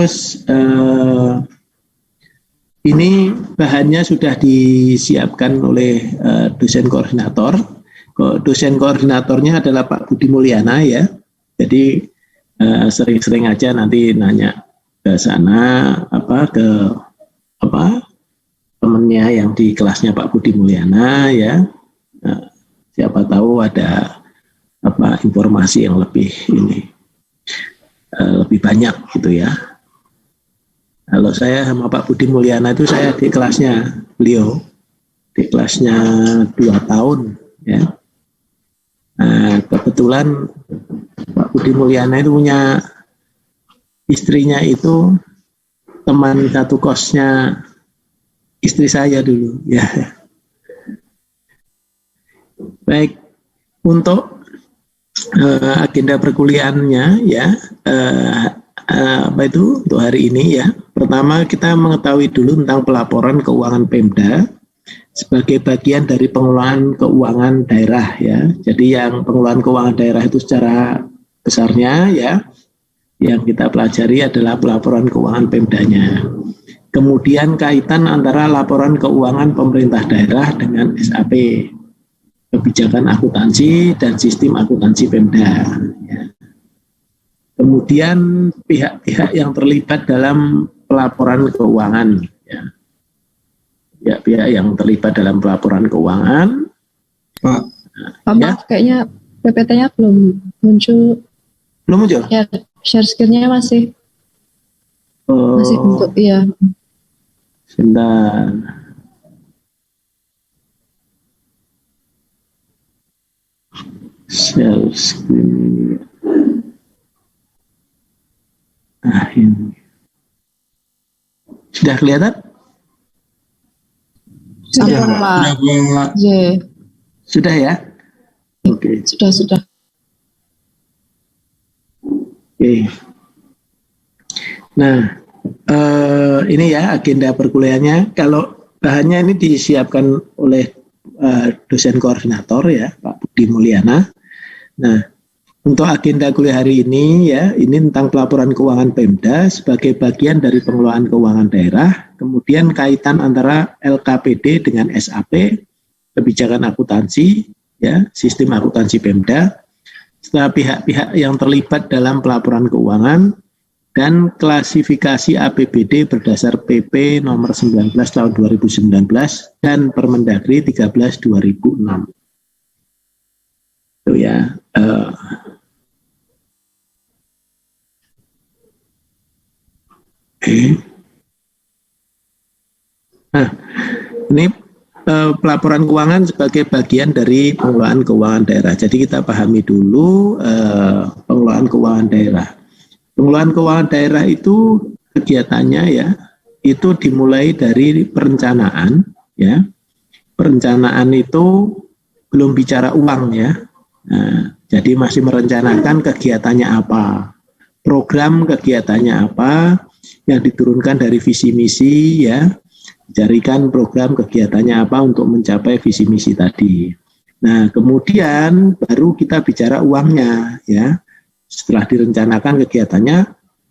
Terus ini bahannya sudah disiapkan oleh dosen koordinator. Dosen koordinatornya adalah Pak Budi Mulyana ya. Jadi sering-sering aja nanti nanya ke sana ke temennya yang di kelasnya Pak Budi Mulyana ya. Siapa tahu ada informasi yang lebih banyak gitu ya. Kalau saya sama Pak Budi Mulyana itu saya di kelasnya beliau, di kelasnya 2 tahun ya. Nah, kebetulan Pak Budi Mulyana itu punya istrinya itu teman satu kosnya istri saya dulu ya. Baik, untuk agenda perkuliahannya ya untuk hari ini ya. Pertama kita mengetahui dulu tentang pelaporan keuangan Pemda sebagai bagian dari pengelolaan keuangan daerah ya. Jadi yang pengelolaan keuangan daerah itu secara besarnya ya, yang kita pelajari adalah pelaporan keuangan Pemdanya. Kemudian kaitan antara laporan keuangan pemerintah daerah dengan SAP, kebijakan akuntansi dan sistem akuntansi Pemda. Ya. Kemudian pihak-pihak yang terlibat dalam pelaporan keuangan. Ya. Pihak-pihak yang terlibat dalam pelaporan keuangan. Pak, ya. Kayaknya PPT-nya belum muncul. Belum muncul? Ya, share screen-nya masih untuk ya. Sebentar. Share screen. Nah, ini. Sudah kelihatan? Sudah, Pak. Sudah ya? Oke. Sudah. Oke. Nah, ini ya agenda perkuliahannya. Kalau bahannya ini disiapkan oleh dosen koordinator ya, Pak Budi Mulyana. Nah, untuk agenda kuliah hari ini ya, ini tentang pelaporan keuangan Pemda sebagai bagian dari pengelolaan keuangan daerah, kemudian kaitan antara LKPD dengan SAP, kebijakan akuntansi, ya, sistem akuntansi Pemda, setelah pihak-pihak yang terlibat dalam pelaporan keuangan, dan klasifikasi APBD berdasar PP nomor 19 tahun 2019 dan Permendagri 13 2006. Itu ya. Nah, ini pelaporan keuangan sebagai bagian dari pengelolaan keuangan daerah. Jadi kita pahami dulu pengelolaan keuangan daerah. Pengelolaan keuangan daerah itu kegiatannya ya, itu dimulai dari perencanaan ya. Perencanaan itu belum bicara uang ya. Nah, jadi masih merencanakan kegiatannya apa, program kegiatannya apa, yang diturunkan dari visi misi ya, carikan program kegiatannya apa untuk mencapai visi misi tadi. Nah, kemudian baru kita bicara uangnya ya. Setelah direncanakan kegiatannya,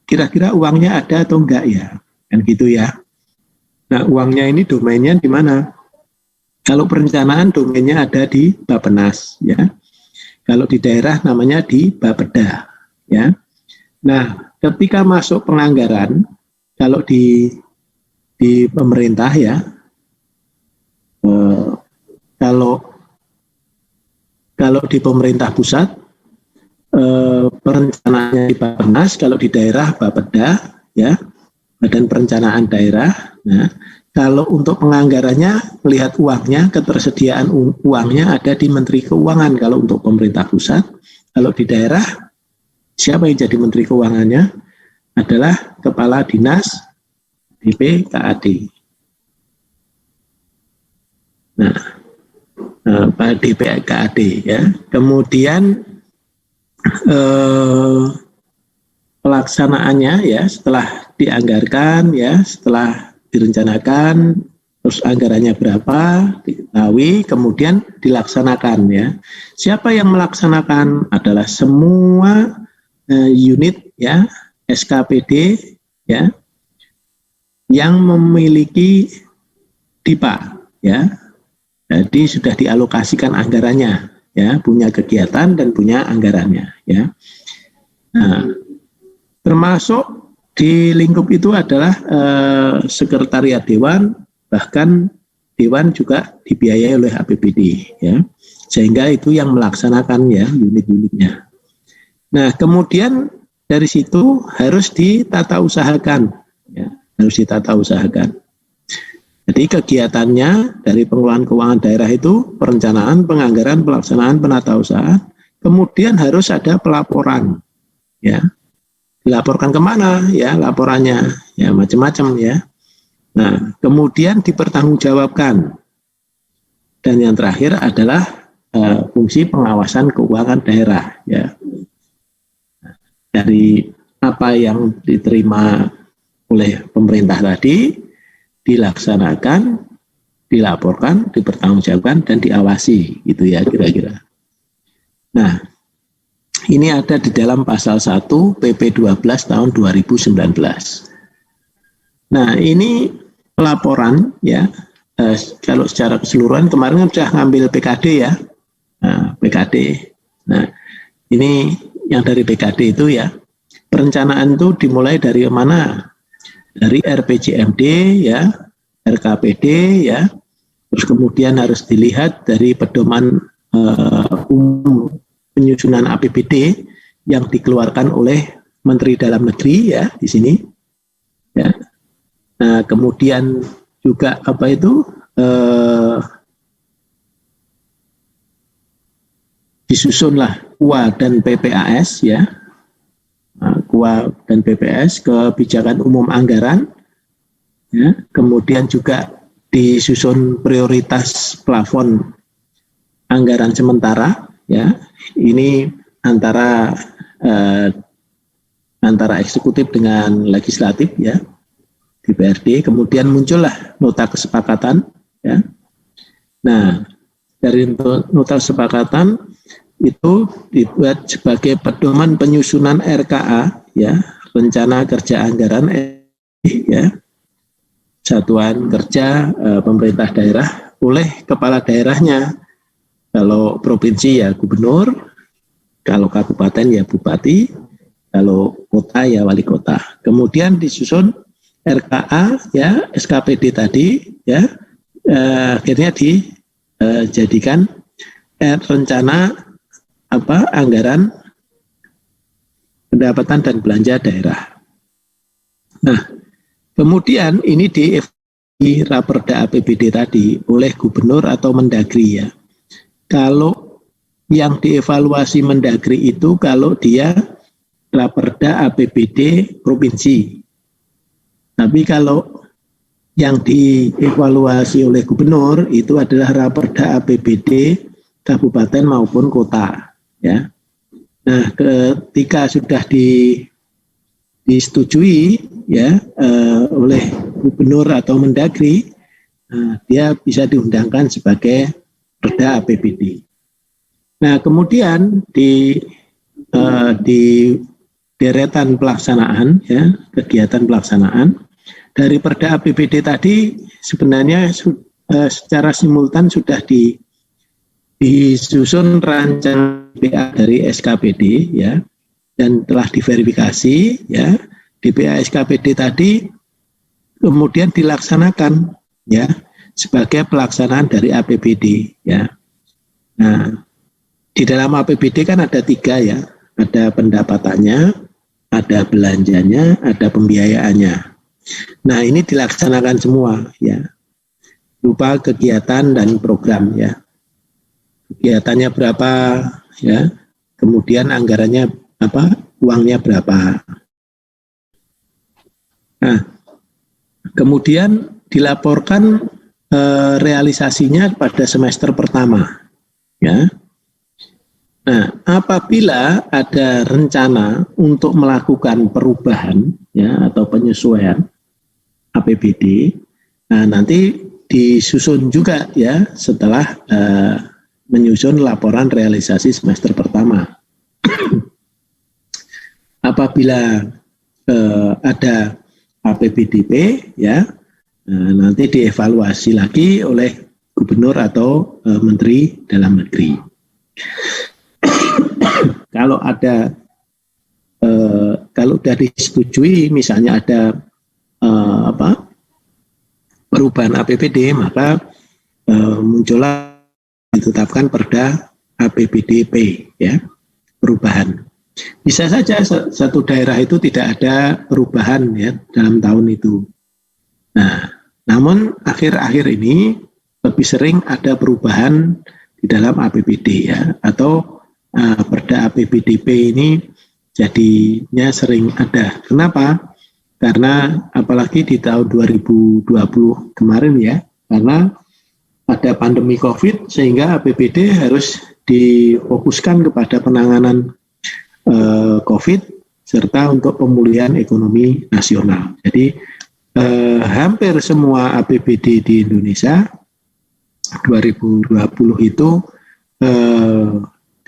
kira-kira uangnya ada atau enggak ya, kan gitu ya. Nah, uangnya ini domainnya di mana? Kalau perencanaan domainnya ada di Bappenas ya. Kalau di daerah namanya di Bapeda ya. Nah, ketika masuk penganggaran, kalau di pemerintah ya, kalau di pemerintah pusat perencanaannya di Bappenas, kalau di daerah Bapeda ya, Badan Perencanaan Daerah. Nah, kalau untuk penganggarannya melihat uangnya, ketersediaan uangnya ada di Menteri Keuangan kalau untuk pemerintah pusat. Kalau di daerah, siapa yang jadi Menteri Keuangannya? Adalah Kepala Dinas DPKAD. Nah, DPKAD ya. Kemudian pelaksanaannya ya, setelah dianggarkan ya, setelah direncanakan, terus anggarannya berapa diketahui, kemudian dilaksanakan ya. Siapa yang melaksanakan? Adalah semua unit ya, SKPD ya yang memiliki DIPA, ya. Jadi sudah dialokasikan anggarannya, ya, punya kegiatan dan punya anggarannya, ya. Nah, termasuk di lingkup itu adalah sekretariat dewan, bahkan dewan juga dibiayai oleh APBD, ya. Sehingga itu yang melaksanakan, ya, unit-unitnya. Nah, kemudian dari situ harus ditata usahakan, ya. Harus ditata usahakan. Jadi kegiatannya dari pengelolaan keuangan daerah itu perencanaan, penganggaran, pelaksanaan, penata usahaan, kemudian harus ada pelaporan, ya. Dilaporkan kemana, ya, laporannya, ya, macam-macam, ya. Nah, kemudian dipertanggungjawabkan. Dan yang terakhir adalah fungsi pengawasan keuangan daerah, ya. Dari apa yang diterima oleh pemerintah tadi dilaksanakan, dilaporkan, dipertanggungjawabkan dan diawasi, gitu ya kira-kira. Nah, ini ada di dalam pasal 1 PP 12 tahun 2019. Nah, ini laporan, ya. Kalau secara keseluruhan kemarin kan sudah ngambil PKD, ya. Nah, PKD. Nah, ini yang dari PKD itu, ya. Perencanaan itu dimulai dari mana? Dari RPJMD, ya, RKPD, ya, terus kemudian harus dilihat dari pedoman umum penyusunan APBD yang dikeluarkan oleh Menteri Dalam Negeri, ya, di sini, ya. Nah, kemudian juga apa itu disusunlah KUA dan PPAS, ya. KUA dan PPS, kebijakan umum anggaran, ya. Kemudian juga disusun prioritas plafon anggaran sementara, ya. Ini antara eksekutif dengan legislatif, ya, DPRD. Kemudian muncullah nota kesepakatan, ya. Nah, dari nota kesepakatan itu dibuat sebagai pedoman penyusunan RKA, ya, rencana kerja anggaran, ya, satuan kerja pemerintah daerah oleh kepala daerahnya. Kalau provinsi ya gubernur, kalau kabupaten ya bupati, kalau kota ya wali kota. Kemudian disusun RKA, ya, SKPD tadi, ya, akhirnya dijadikan rencana anggaran pendapatan dan belanja daerah. Nah, kemudian ini di Raperda APBD tadi oleh gubernur atau Mendagri, ya. Kalau yang dievaluasi Mendagri itu kalau dia Raperda APBD provinsi. Tapi kalau yang dievaluasi oleh gubernur itu adalah Raperda APBD kabupaten maupun kota, ya. Nah, ketika sudah disetujui, ya, oleh gubernur atau Mendagri, dia bisa diundangkan sebagai Perda APBD. Nah, kemudian di deretan pelaksanaan, ya, kegiatan pelaksanaan dari Perda APBD tadi sebenarnya secara simultan sudah disusun rancangan DPA dari SKPD, ya, dan telah diverifikasi, ya, DPA SKPD tadi kemudian dilaksanakan, ya, sebagai pelaksanaan dari APBD, ya. Nah, di dalam APBD kan ada 3, ya, ada pendapatannya, ada belanjanya, ada pembiayaannya. Nah, ini dilaksanakan semua, ya, berupa kegiatan dan program, ya. Kegiatannya berapa, ya, kemudian anggarannya apa, uangnya berapa. Nah, kemudian dilaporkan realisasinya pada semester pertama, ya. Nah, apabila ada rencana untuk melakukan perubahan, ya, atau penyesuaian APBD, nah, nanti disusun juga, ya, setelah menyusun laporan realisasi semester pertama. Apabila ada APBDP ya. Nanti dievaluasi lagi oleh gubernur atau menteri dalam negeri. Kalau ada kalau sudah disetujui misalnya ada perubahan APBD, maka muncullah ditetapkan Perda APBDP ya, perubahan. Bisa saja satu daerah itu tidak ada perubahan ya dalam tahun itu. Nah, namun akhir-akhir ini lebih sering ada perubahan di dalam APBD ya, atau Perda APBDP ini jadinya sering ada. Kenapa? Karena apalagi di tahun 2020 kemarin ya, karena ada pandemi COVID sehingga APBD harus difokuskan kepada penanganan COVID serta untuk pemulihan ekonomi nasional. Jadi hampir semua APBD di Indonesia 2020 itu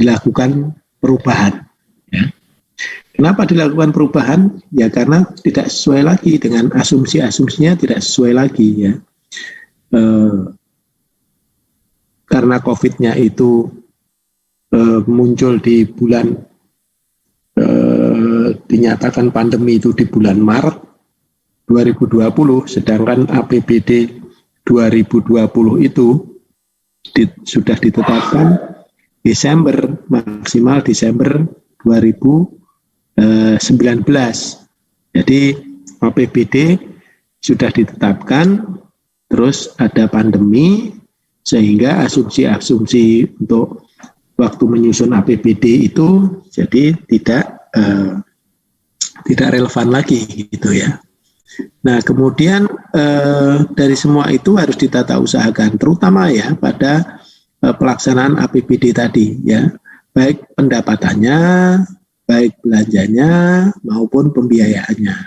dilakukan perubahan. Ya. Kenapa dilakukan perubahan? Ya karena tidak sesuai lagi dengan asumsinya tidak sesuai lagi ya. Karena COVID-nya itu muncul di bulan dinyatakan pandemi itu di bulan Maret 2020, sedangkan APBD 2020 itu sudah ditetapkan Desember, maksimal Desember 2019. Jadi APBD sudah ditetapkan, terus ada pandemi, sehingga asumsi-asumsi untuk waktu menyusun APBD itu jadi tidak relevan lagi gitu ya. Nah kemudian dari semua itu harus ditata usahakan, terutama ya pada pelaksanaan APBD tadi ya, baik pendapatannya, baik belanjanya maupun pembiayaannya.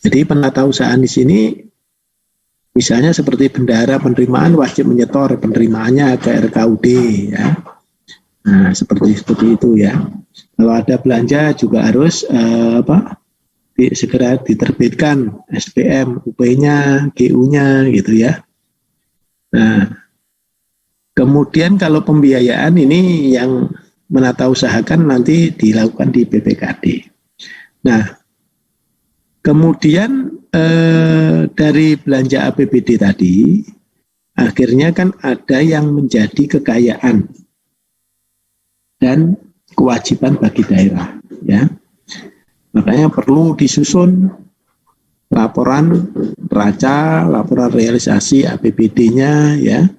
Jadi penatausahaan di sini misalnya seperti bendahara penerimaan wajib menyetor penerimaannya ke RKUD ya. Nah, seperti itu ya. Kalau ada belanja juga harus segera diterbitkan SPM, UP-nya, GU-nya gitu ya. Nah, kemudian kalau pembiayaan ini yang menatausahakan nanti dilakukan di BPKD. Nah, kemudian dari belanja APBD tadi, akhirnya kan ada yang menjadi kekayaan dan kewajiban bagi daerah, ya. Makanya perlu disusun laporan neraca, laporan realisasi APBD-nya, ya.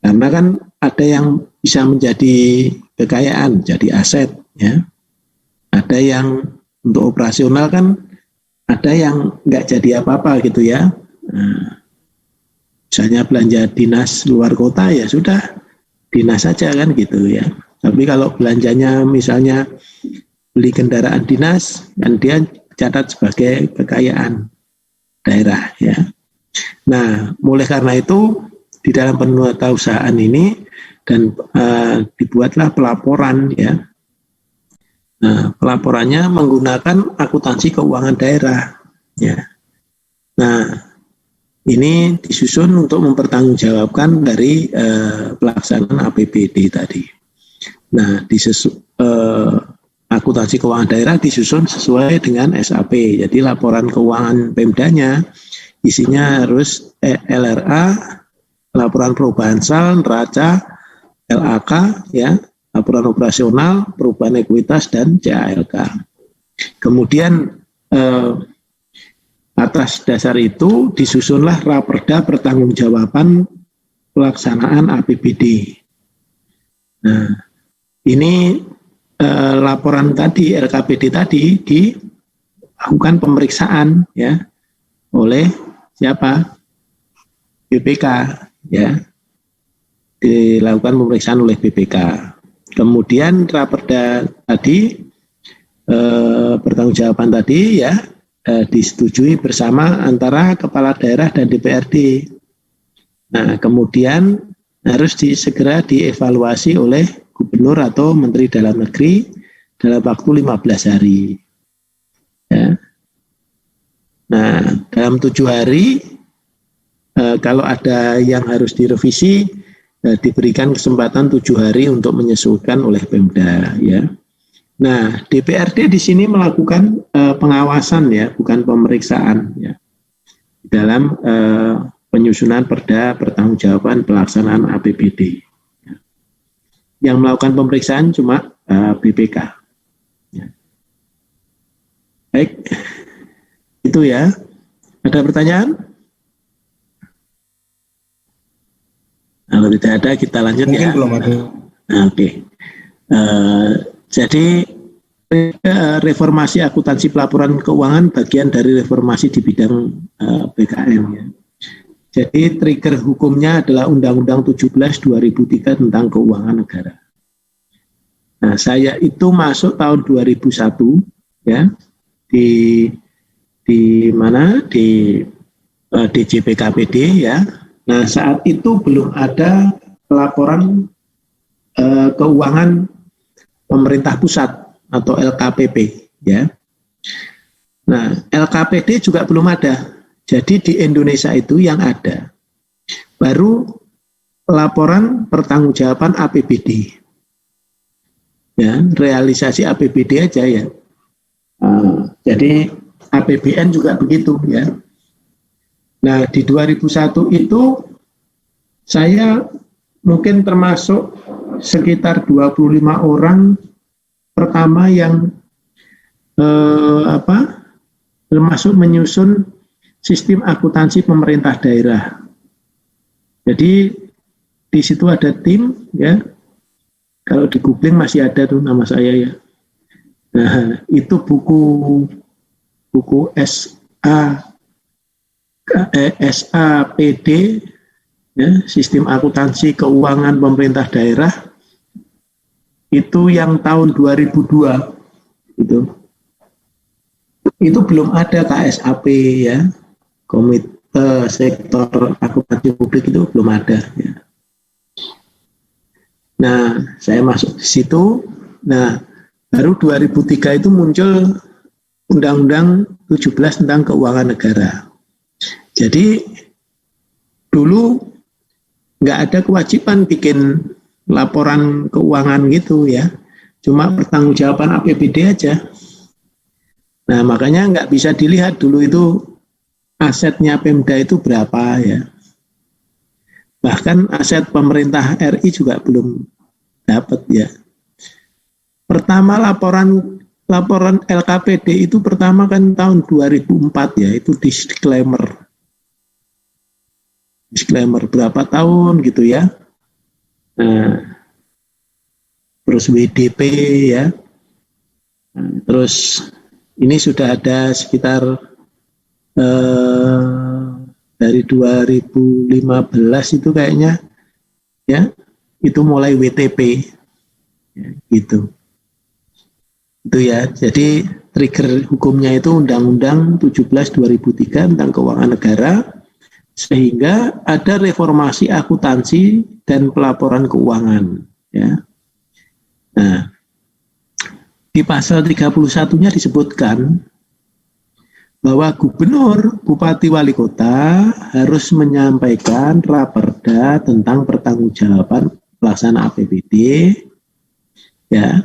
Karena kan ada yang bisa menjadi kekayaan, jadi aset, ya. Ada yang untuk operasional kan, ada yang nggak jadi apa-apa gitu ya. Nah, misalnya belanja dinas luar kota ya sudah dinas saja kan gitu ya. Tapi kalau belanjanya misalnya beli kendaraan dinas kan dia catat sebagai kekayaan daerah ya. Nah, mulai karena itu di dalam penatausahaan ini dan dibuatlah pelaporan ya. Nah, pelaporannya menggunakan akuntansi keuangan daerah ya. Nah, ini disusun untuk mempertanggungjawabkan dari pelaksanaan APBD tadi. Nah, akuntansi keuangan daerah disusun sesuai dengan SAP. Jadi laporan keuangan Pemdanya isinya harus LRA, laporan perubahan sal, neraca, LAK, ya, laporan operasional, perubahan ekuitas dan CALK. Kemudian atas dasar itu disusunlah Raperda pertanggungjawaban pelaksanaan APBD. Nah, ini laporan tadi RKPD tadi dilakukan pemeriksaan ya oleh siapa? BPK ya. Dilakukan pemeriksaan oleh BPK. Kemudian Raperda tadi pertanggungjawaban tadi ya disetujui bersama antara kepala daerah dan DPRD. Nah, kemudian harus segera dievaluasi oleh gubernur atau menteri dalam negeri dalam waktu 15 hari. Ya. Nah, dalam 7 hari kalau ada yang harus direvisi, diberikan kesempatan 7 hari untuk menyesuaikan oleh Pemda, ya. Nah, DPRD di sini melakukan pengawasan, ya, bukan pemeriksaan, ya, dalam penyusunan perda pertanggungjawaban pelaksanaan APBD. Yang melakukan pemeriksaan cuma BPK. Ya. Baik, itu ya. Ada pertanyaan? Kalau tidak ada, kita lanjut. Mungkin ya. Belum ada. Oke. Jadi reformasi akuntansi pelaporan keuangan bagian dari reformasi di bidang BKN. Ya. Jadi trigger hukumnya adalah Undang-Undang 17/2003 tentang keuangan negara. Nah, saya itu masuk tahun 2001, ya, di mana di DJPKPD, ya. Nah, saat itu belum ada laporan keuangan pemerintah pusat atau LKPP, ya. Nah, LKPD juga belum ada. Jadi di Indonesia itu yang ada baru laporan pertanggungjawaban APBD, ya, realisasi APBD aja, ya. Jadi APBN juga begitu, ya. Nah, di 2001 itu saya mungkin termasuk sekitar 25 orang pertama yang termasuk menyusun sistem akuntansi pemerintah daerah. Jadi di situ ada tim, ya. Kalau di googling masih ada tuh nama saya, ya. Nah, itu buku SAPD, ya, sistem akuntansi keuangan pemerintah daerah, itu yang tahun 2002 itu belum ada KSAP, ya. Komite sektor akuntansi publik itu belum ada, ya. Nah, saya masuk di situ. Nah, baru 2003 itu muncul Undang-Undang 17 tentang keuangan negara. Jadi dulu nggak ada kewajiban bikin laporan keuangan gitu, ya. Cuma pertanggungjawaban APBD aja. Nah, makanya nggak bisa dilihat dulu itu asetnya Pemda itu berapa, ya. Bahkan aset pemerintah RI juga belum dapat, ya. Pertama laporan LKPD itu pertama kan tahun 2004, ya, itu disclaimer berapa tahun gitu, ya. Nah, terus WDP, ya. Nah, terus ini sudah ada sekitar dari 2015 itu kayaknya, ya, itu mulai WTP, ya, gitu. Itu, ya. Jadi trigger hukumnya itu Undang-Undang 17/2003 tentang keuangan negara, sehingga ada reformasi akuntansi dan pelaporan keuangan, ya. Nah, di pasal 31-nya disebutkan bahwa gubernur, bupati, wali kota harus menyampaikan raperda tentang pertanggungjawaban pelaksanaan APBD, ya.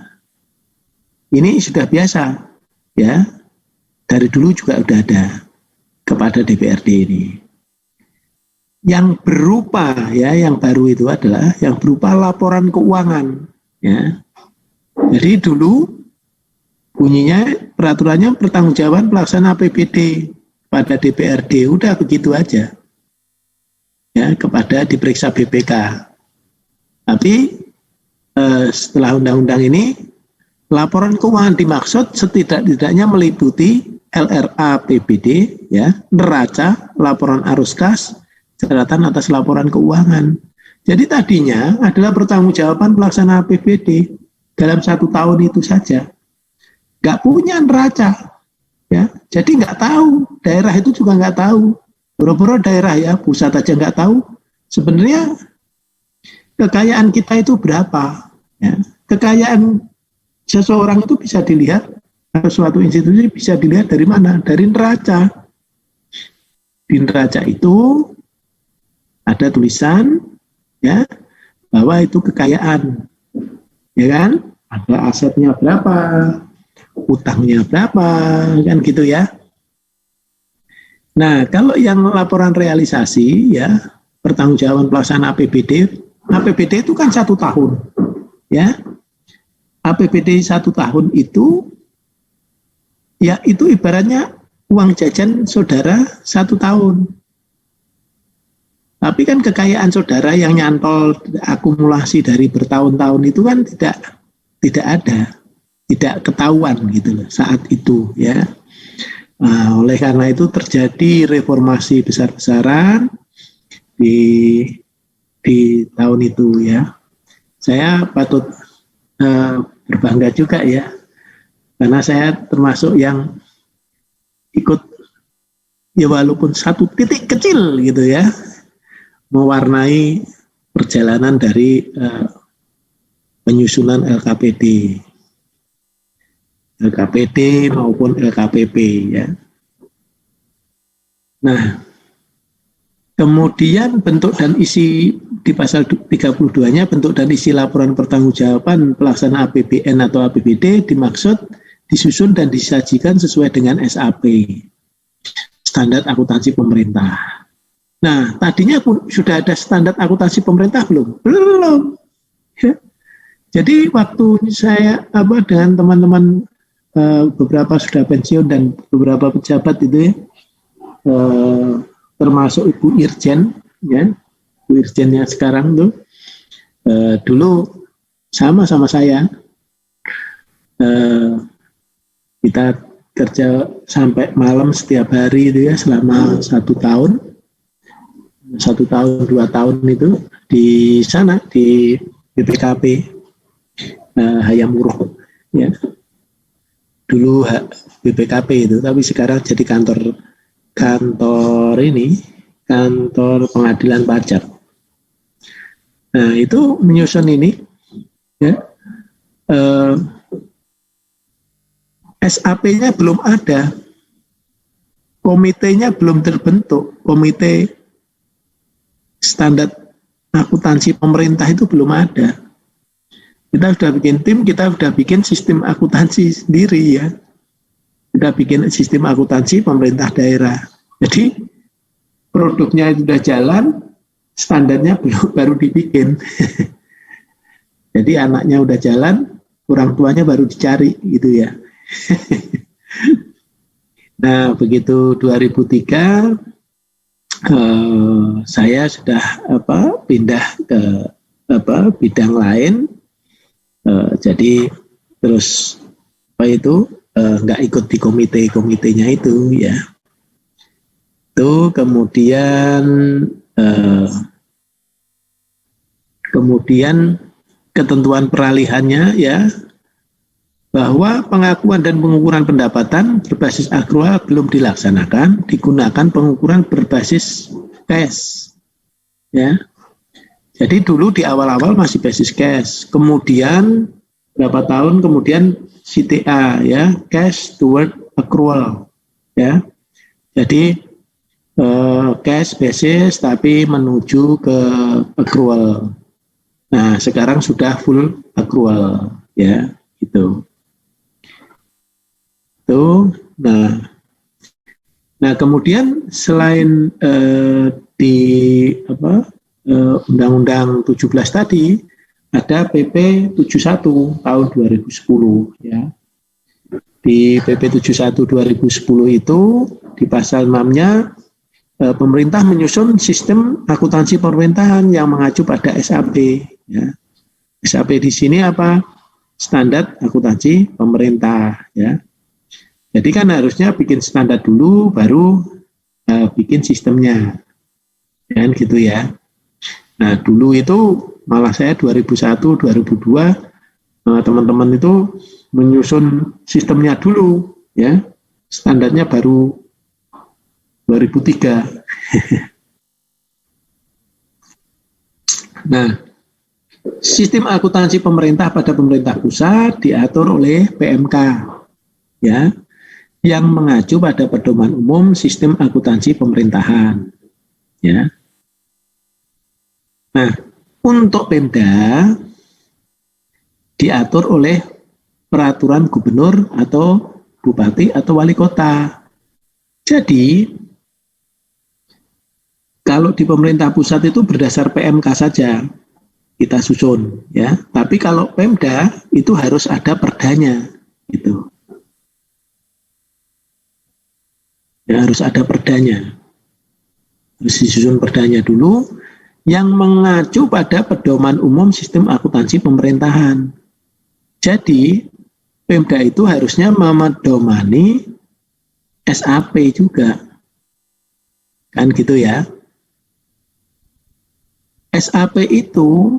Ini sudah biasa, ya. Dari dulu juga sudah ada kepada DPRD ini. Yang berupa, ya, yang baru itu adalah yang berupa laporan keuangan, ya. Jadi dulu bunyinya peraturannya pertanggungjawaban pelaksanaan APBD pada DPRD, udah begitu aja, ya, kepada diperiksa BPK. Tapi setelah undang-undang ini, laporan keuangan dimaksud setidak-tidaknya meliputi LRA PBD, ya, neraca, laporan arus kas, catatan atas laporan keuangan. Jadi tadinya adalah pertanggungjawaban pelaksanaan APBD dalam 1 tahun itu saja. Nggak punya neraca, ya. Jadi nggak tahu, daerah itu juga nggak tahu. Boro-boro daerah, ya, pusat aja nggak tahu. Sebenarnya kekayaan kita itu berapa, ya. Kekayaan seseorang itu bisa dilihat, atau suatu institusi bisa dilihat dari mana? Dari neraca. di neraca itu ada tulisan ya bahwa itu kekayaan, ya kan? Ada asetnya berapa, utangnya berapa, kan gitu ya. Nah, kalau yang laporan realisasi ya pertanggungjawaban pelaksanaan APBD itu kan 1 tahun, ya. APBD 1 tahun itu, ya itu ibaratnya uang jajan saudara 1 tahun. Tapi kan kekayaan saudara yang nyantol akumulasi dari bertahun-tahun itu kan tidak ada, tidak ketahuan gitu loh saat itu ya. Nah, oleh karena itu terjadi reformasi besar-besaran di tahun itu ya. Saya patut berbangga juga ya, karena saya termasuk yang ikut ya walaupun 1 titik kecil gitu ya, mewarnai perjalanan dari penyusunan LKPD maupun LKPP ya. Nah, kemudian bentuk dan isi di pasal 32-nya bentuk dan isi laporan pertanggungjawaban pelaksanaan APBN atau APBD dimaksud disusun dan disajikan sesuai dengan SAP, standar akuntansi pemerintah. Nah, tadinya pun sudah ada standar akuntansi pemerintah belum? Belum. Ya. Jadi waktu saya dengan teman-teman beberapa sudah pensiun dan beberapa pejabat itu ya, termasuk Ibu Irjen ya, Ibu Irjen yang sekarang tuh dulu sama saya kita kerja sampai malam setiap hari itu ya selama 1 tahun 2 tahun itu di sana di BPKP Hayamuruk ya, dulu BPKP itu, tapi sekarang jadi kantor pengadilan pajak. Nah, itu menyusun ini ya, SAP-nya belum ada, komitenya belum terbentuk, komite standar akuntansi pemerintah itu belum ada. Kita sudah bikin tim, kita sudah bikin sistem akuntansi sendiri ya. Kita bikin sistem akuntansi pemerintah daerah. Jadi produknya itu sudah jalan, standarnya baru dibikin. Jadi anaknya udah jalan, orang tuanya baru dicari gitu ya. Nah, begitu 2003 saya sudah pindah ke bidang lain. Jadi terus nggak ikut di komitenya itu ya. Itu kemudian ketentuan peralihannya ya, bahwa pengakuan dan pengukuran pendapatan berbasis akrual belum dilaksanakan, digunakan pengukuran berbasis cash ya. Jadi dulu di awal-awal masih basis cash, kemudian berapa tahun kemudian CTA ya, cash toward accrual ya. Jadi cash basis tapi menuju ke accrual. Nah, sekarang sudah full accrual ya, gitu. Tuh. Nah, kemudian selain di Undang-Undang 17 tadi, ada PP 71 tahun 2010 ya. Di PP 71 2010 itu di pasal 6-nya pemerintah menyusun sistem akuntansi pemerintahan yang mengacu pada SAP ya. SAP di sini apa? Standar akuntansi pemerintah ya. Jadi kan harusnya bikin standar dulu baru bikin sistemnya. Kan gitu ya. Nah, dulu itu malah saya 2001, 2002 teman-teman itu menyusun sistemnya dulu ya. Standarnya baru 2003. Nah, sistem akuntansi pemerintah pada pemerintah pusat diatur oleh PMK ya. yang mengacu pada pedoman umum sistem akuntansi pemerintahan. Ya. Nah, untuk Pemda diatur oleh peraturan gubernur atau bupati atau wali kota. Jadi, kalau di pemerintah pusat itu berdasar PMK saja kita susun, ya. Tapi kalau Pemda itu harus ada perdanya, gitu. Ya, harus ada perdanya. Harus disusun perdanya dulu yang mengacu pada pedoman umum sistem akuntansi pemerintahan. Jadi, Pemda itu harusnya memedomani SAP juga. Kan gitu ya. SAP itu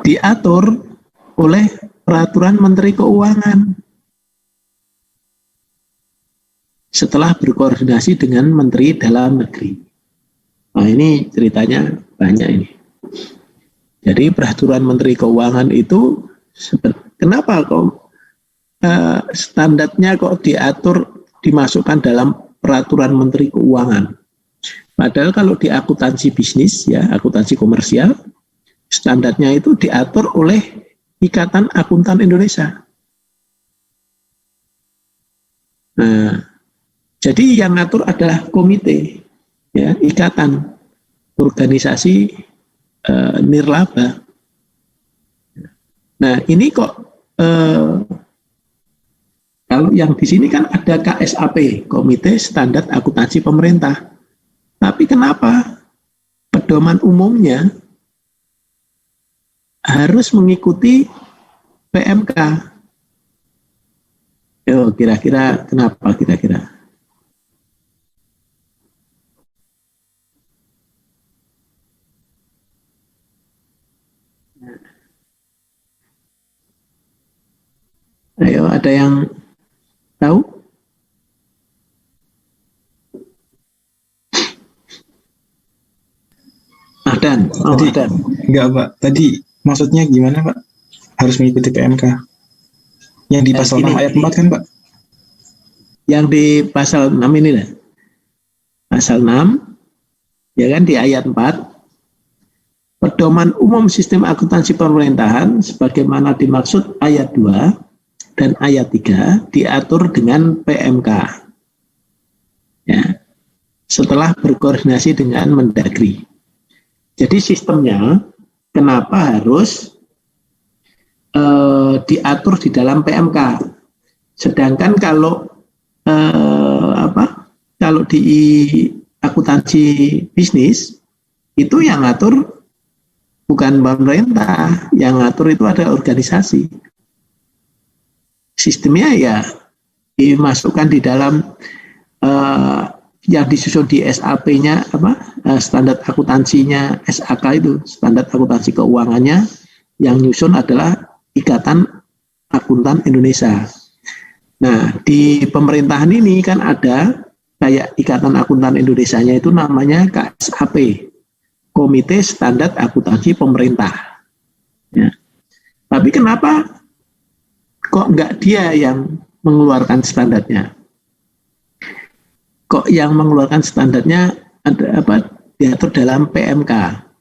diatur oleh peraturan Menteri Keuangan setelah berkoordinasi dengan Menteri Dalam Negeri. Nah, ini ceritanya banyak ini. Jadi peraturan Menteri Keuangan itu kenapa kok standarnya kok dimasukkan dalam peraturan Menteri Keuangan? Padahal kalau di akuntansi bisnis, ya akuntansi komersial, standarnya itu diatur oleh Ikatan Akuntan Indonesia. Nah, jadi yang ngatur adalah komite, ya ikatan organisasi nirlaba. Nah, ini kok kalau yang di sini kan ada KSAP, Komite Standar Akuntansi Pemerintah. Tapi kenapa pedoman umumnya harus mengikuti PMK? Yo, kira-kira kenapa kira-kira? Ayo, ada yang tahu? Ahdan, Ahdan. Enggak, Pak. Tadi maksudnya gimana, Pak? Harus mengikuti PMK. Yang di pasal 6 ayat 4 kan, Pak? Yang di pasal 6 ini lah. Pasal 6, ya kan di ayat 4. Pedoman umum sistem akuntansi pemerintahan sebagaimana dimaksud ayat 2 dan ayat 3 diatur dengan PMK. Ya. Setelah berkoordinasi dengan Mendagri. Jadi sistemnya kenapa harus diatur di dalam PMK? Sedangkan kalau kalau di akuntansi bisnis itu yang ngatur bukan pemerintah, yang ngatur itu ada organisasi. Sistemnya ya dimasukkan di dalam yang disusun di SAP-nya standar akuntansinya SAK itu, standar akuntansi keuangannya yang nyusun adalah Ikatan Akuntan Indonesia. Nah, di pemerintahan ini kan ada kayak Ikatan Akuntan Indonesianya itu namanya KSAP, Komite Standar Akuntansi Pemerintah. Ya. Tapi kenapa kok enggak dia yang mengeluarkan standarnya? Kok yang mengeluarkan standarnya diatur dalam PMK,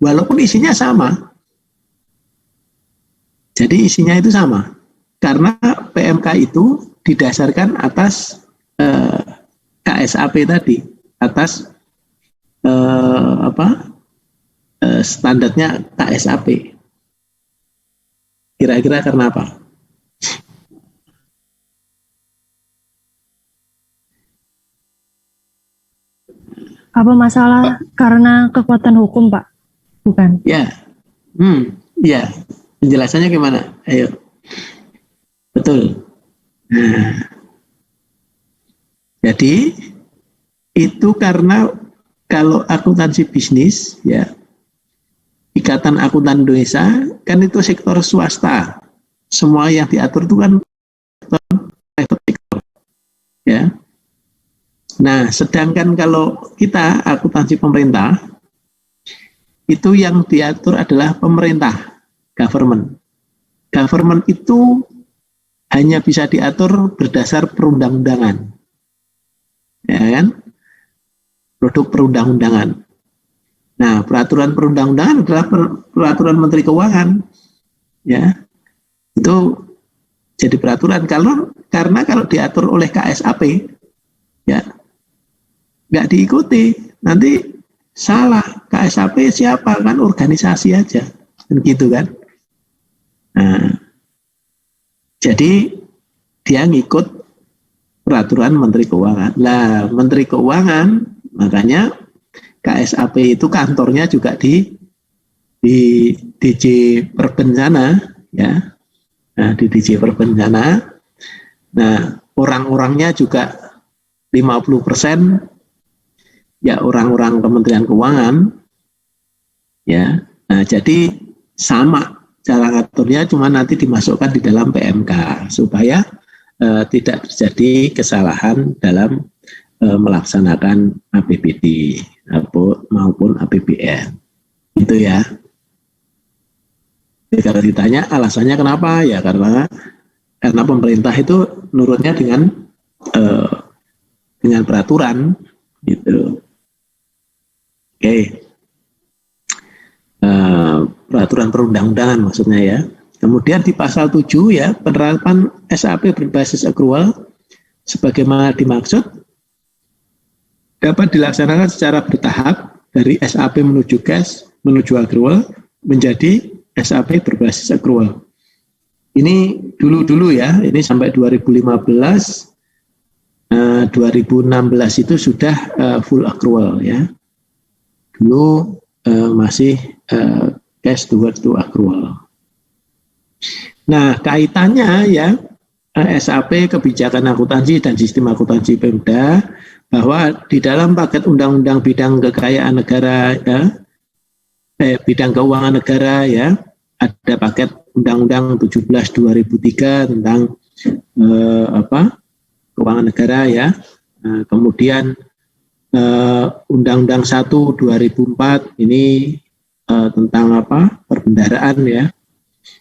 walaupun isinya sama. Jadi isinya itu sama, karena PMK itu didasarkan atas KSAP tadi, atas standarnya KSAP. Kira-kira karena apa? Apa masalah karena kekuatan hukum, Pak? Bukan? Ya, ya. Penjelasannya gimana? Ayo. Betul. Nah, jadi itu karena kalau akuntansi bisnis, ya, Ikatan Akuntan Indonesia kan itu sektor swasta. Semua yang diatur itu kan private sector, ya. Nah, sedangkan kalau kita akuntansi pemerintah, itu yang diatur adalah pemerintah, government. Government itu hanya bisa diatur berdasar perundang-undangan, ya kan? Produk perundang-undangan. Nah, peraturan perundang-undangan adalah peraturan Menteri Keuangan, ya. Itu jadi peraturan karena kalau diatur oleh KSAP, ya nggak diikuti, nanti salah. KSAP siapa? Kan organisasi aja, kan gitu kan. Nah, jadi dia ngikut peraturan Menteri Keuangan. Lah, Menteri Keuangan, makanya KSAP itu kantornya juga di DJ Perbencana, ya. Nah, di DJ Perbencana. Nah, orang-orangnya juga 50% ya orang-orang Kementerian Keuangan, ya. Nah, jadi sama cara ngaturnya, cuma nanti dimasukkan di dalam PMK supaya tidak terjadi kesalahan dalam melaksanakan APBD maupun APBN. Itu ya. Jadi kalau ditanya alasannya kenapa, ya karena pemerintah itu nurutnya dengan peraturan gitu. Oke. Peraturan perundang-undangan maksudnya ya. Kemudian di pasal 7 ya, penerapan SAP berbasis accrual sebagaimana dimaksud dapat dilaksanakan secara bertahap dari SAP menuju cash menuju accrual menjadi SAP berbasis accrual. Ini dulu ya, ini sampai 2015, 2016 itu sudah full accrual ya. Dulu masih cash towards to accrual. Nah, kaitannya ya SAP, kebijakan akuntansi dan sistem akuntansi Pemda, bahwa di dalam paket undang-undang bidang kekayaan negara ya, bidang keuangan negara ya, ada paket undang-undang 17/2003 tentang keuangan negara ya. Kemudian Undang-Undang 1/2004 ini tentang perbendaraan ya.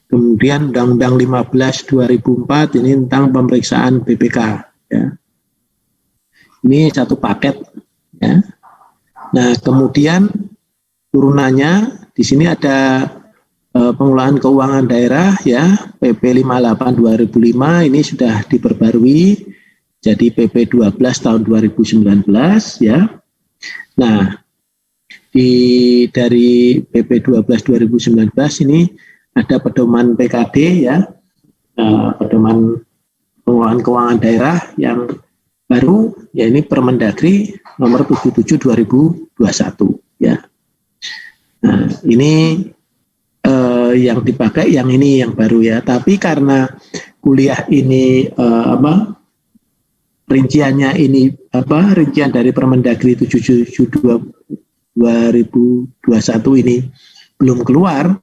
Kemudian Undang-Undang 15/2004 ini tentang pemeriksaan BPK ya. Ini satu paket ya. Nah, kemudian turunannya di sini ada pengelolaan keuangan daerah ya, PP 58/2005 ini sudah diperbarui jadi PP 12 tahun 2019 ya. Nah, dari PP 12 2019 ini ada pedoman PKD ya, pedoman pengelolaan keuangan daerah yang baru ya, ini Permendagri nomor 77 2021 ya. Nah, ini yang dipakai yang ini yang baru ya, tapi karena kuliah ini rinciannya ini rincian dari Permendagri 77 2021 ini belum keluar,